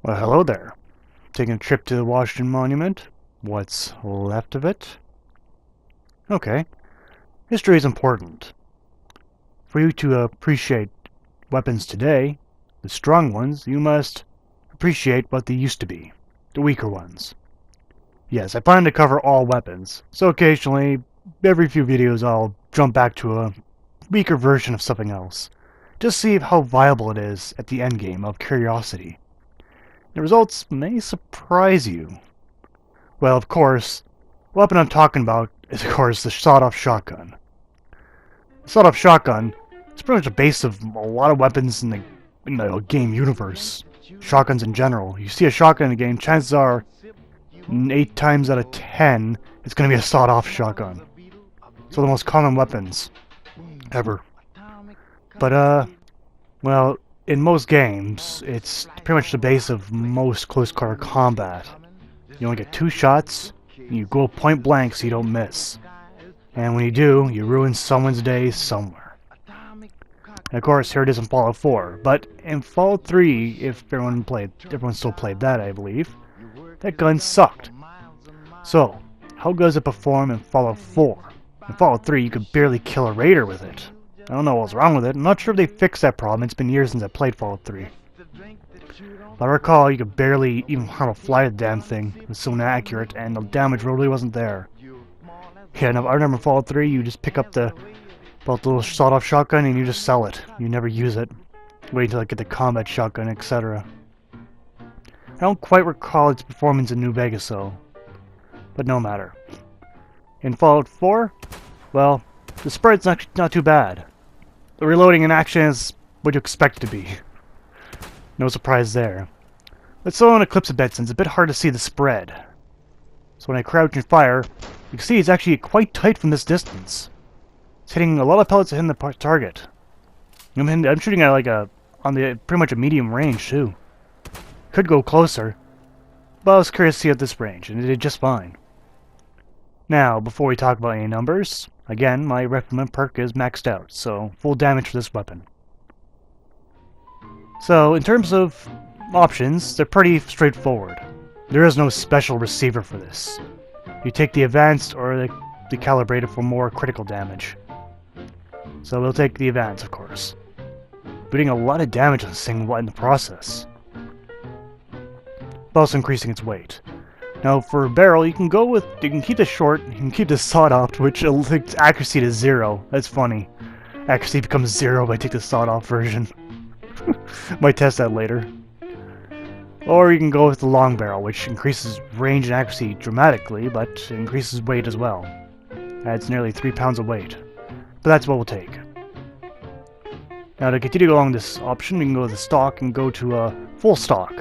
Well, hello there. Taking a trip to the Washington Monument? What's left of it? Okay. History is important. For you to appreciate weapons today, the strong ones, you must appreciate what they used to be, the weaker ones. Yes, I plan to cover all weapons, so occasionally, every few videos I'll jump back to a weaker version of something else. Just see how viable it is at the endgame of curiosity. The results may surprise you. Well, of course, the weapon I'm talking about is, of course, the sawed-off shotgun. The sawed-off shotgun is pretty much the base of a lot of weapons in the game universe. Shotguns in general. You see a shotgun in a game, chances are 8 times out of 10, it's going to be a sawed-off shotgun. It's one of the most common weapons ever. But, well, in most games, it's pretty much the base of most close-quarter combat. You only get 2 shots, and you go point blank so you don't miss. And when you do, you ruin someone's day somewhere. And of course, here it is in Fallout 4. But in Fallout 3, if everyone still played that, I believe, that gun sucked. So, how does it perform in Fallout 4? In Fallout 3, you could barely kill a raider with it. I don't know what's wrong with it. I'm not sure if they fixed that problem. It's been years since I played Fallout 3. But I recall you could barely even how to fly the damn thing. It was so inaccurate, and the damage really wasn't there. Yeah, no, I remember Fallout 3, you just pick up the little sawed-off shotgun and you just sell it. You never use it. Wait until I get the combat shotgun, etc. I don't quite recall its performance in New Vegas, though. But no matter. In Fallout 4, well, the spread's not too bad. The reloading in action is what you expect it to be. No surprise there. Let's slow down Eclipse a bit since it's a bit hard to see the spread. So when I crouch and fire, you can see it's actually quite tight from this distance. It's hitting a lot of pellets hitting the target. I'm shooting at on the pretty much a medium range too. Could go closer, but I was curious to see at this range, and it did just fine. Now, before we talk about any numbers, again, my recommend perk is maxed out, so full damage for this weapon. So, in terms of options, they're pretty straightforward. There is no special receiver for this. You take the advanced or the calibrated for more critical damage. So we'll take the advanced, of course. Doing a lot of damage on this thing in the process. But also increasing its weight. Now, for a barrel, you can keep this short, you can keep this sawed-off, which links accuracy to 0. That's funny. Accuracy becomes 0 if I take the sawed-off version. Might test that later. Or you can go with the long barrel, which increases range and accuracy dramatically, but increases weight as well. Adds nearly 3 pounds of weight. But that's what we'll take. Now, to continue along this option, we can go to the stock and go to a full stock.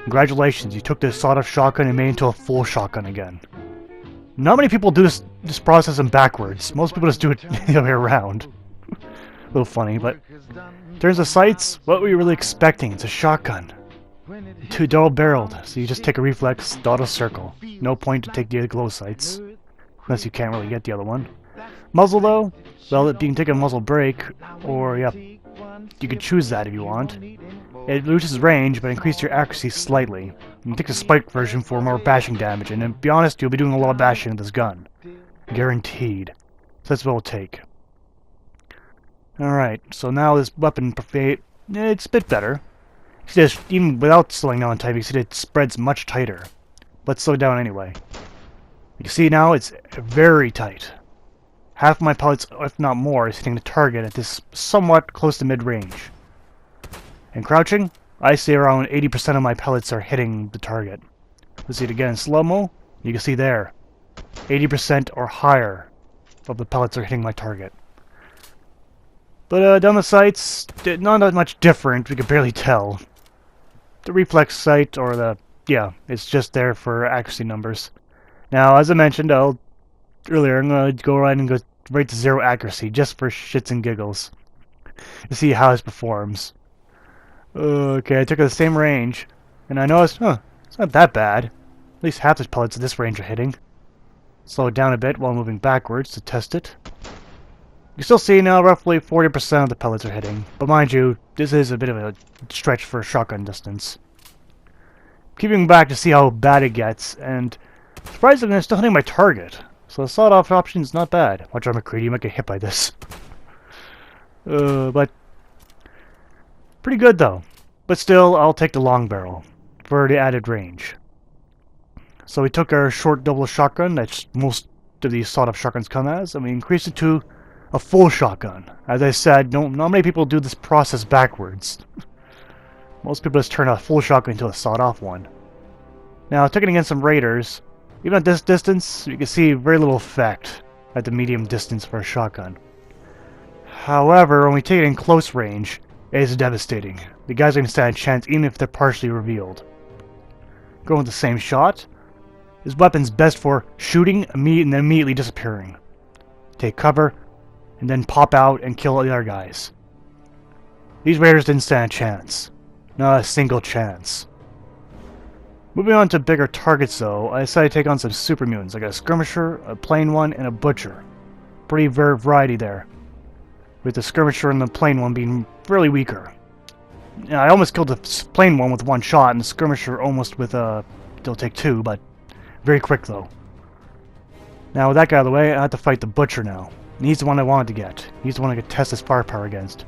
Congratulations, you took this sawed-off shotgun and made it into a full shotgun again. Not many people do this process in backwards. Most people just do it the other way around. A little funny, but in terms of sights, what were you really expecting? It's a shotgun. 2 double-barreled, so you just take a reflex, dot a circle. No point to take the glow sights, unless you can't really get the other one. Muzzle, though, well, you can take a muzzle brake, or, yep, you can choose that if you want. It reduces range, but increases your accuracy slightly. You can take the spike version for more bashing damage, and to be honest, you'll be doing a lot of bashing with this gun. Guaranteed. So that's what we'll take. Alright, so now this weapon, it's a bit better. You see this, even without slowing down time, you see it spreads much tighter. Let's slow down anyway. You see now, it's very tight. Half of my pellets, if not more, is hitting the target at this somewhat close to mid-range. And crouching, I say around 80% of my pellets are hitting the target. Let's see it again in slow-mo. You can see there, 80% or higher of the pellets are hitting my target. But down the sights, not that much different, we can barely tell. The reflex sight, or it's just there for accuracy numbers. Now, as I mentioned earlier, I'm going to go around and go right to 0 accuracy, just for shits and giggles. To see how this performs. Okay, I took it the same range, and I noticed, it's not that bad. At least half the pellets at this range are hitting. Slow it down a bit while moving backwards to test it. You still see now roughly 40% of the pellets are hitting, but mind you, this is a bit of a stretch for shotgun distance. keeping back to see how bad it gets, and surprisingly, I'm still hitting my target. So the sawed-off option is not bad. Watch out, McCready, you might get hit by this. But pretty good though. But still, I'll take the long barrel for the added range. So we took our short double shotgun that most of these sawed-off shotguns come as, and we increased it to a full shotgun. As I said, not many people do this process backwards. Most people just turn a full shotgun into a sawed-off one. Now, taking against some raiders, even at this distance, you can see very little effect at the medium distance for a shotgun. However, when we take it in close range, it is devastating. The guys don't even stand a chance even if they're partially revealed. Going with the same shot, this weapon's best for shooting and then immediately disappearing. Take cover, and then pop out and kill the other guys. These raiders didn't stand a chance. Not a single chance. Moving on to bigger targets though, I decided to take on some super mutants. I got a skirmisher, a plain one, and a butcher. Pretty variety there. With the skirmisher and the plain one being really weaker. I almost killed the plain one with one shot, and the skirmisher almost with it'll take two, but very quick though. Now with that guy out of the way, I have to fight the butcher now. And he's the one I wanted to get. He's the one I could test his firepower against.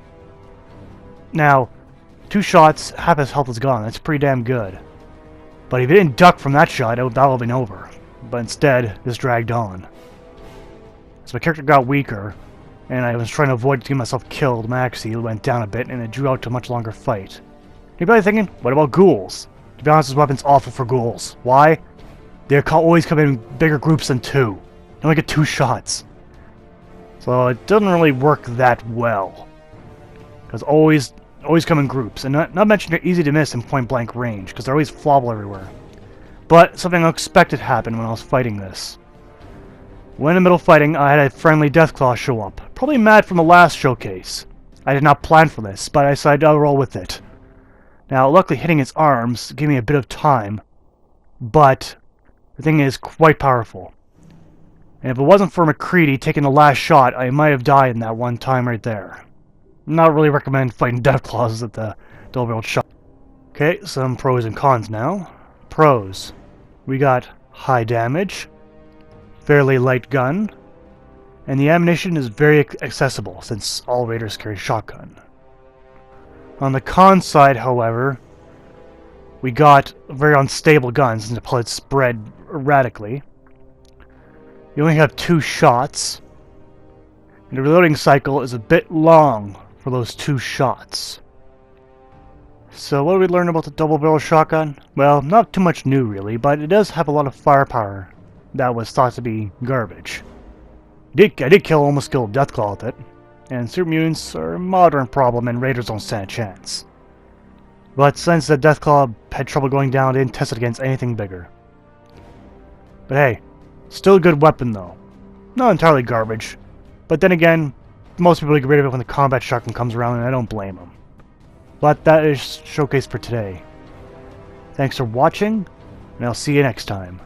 Now, 2 shots, half his health is gone. That's pretty damn good. But if he didn't duck from that shot, that would have been over. But instead, this dragged on. So my character got weaker, and I was trying to avoid getting myself killed. My axe went down a bit, and it drew out to a much longer fight. You're probably thinking, what about ghouls? To be honest, this weapon's awful for ghouls. Why? They always come in bigger groups than 2. You only get 2 shots. So it doesn't really work that well. Because always come in groups. And not mention they're easy to miss in point-blank range, because they're always flobble everywhere. But something unexpected happened when I was fighting this. When in the middle of fighting, I had a friendly Deathclaw show up. Probably mad from the last showcase. I did not plan for this, but I decided I'll roll with it. Now, luckily hitting its arms gave me a bit of time, but the thing is quite powerful. And if it wasn't for McCready taking the last shot, I might have died in that one time right there. Not really recommend fighting Deathclaws at the double-barreled shot. Okay, some pros and cons now. Pros. We got high damage, fairly light gun, and the ammunition is very accessible since all raiders carry shotgun. On the con side, however, we got very unstable guns since the bullets spread erratically. You only have 2 shots, and the reloading cycle is a bit long for those 2 shots. So what did we learn about the double-barrel shotgun? Well, not too much new really, but it does have a lot of firepower that was thought to be garbage. I did almost kill Deathclaw with it, and super mutants are a modern problem and raiders don't stand a chance. But since the Deathclaw had trouble going down, they didn't test it against anything bigger. But hey, still a good weapon though. Not entirely garbage, but then again, most people get rid of it when the combat shotgun comes around, and I don't blame them. But that is Showcase for today. Thanks for watching, and I'll see you next time.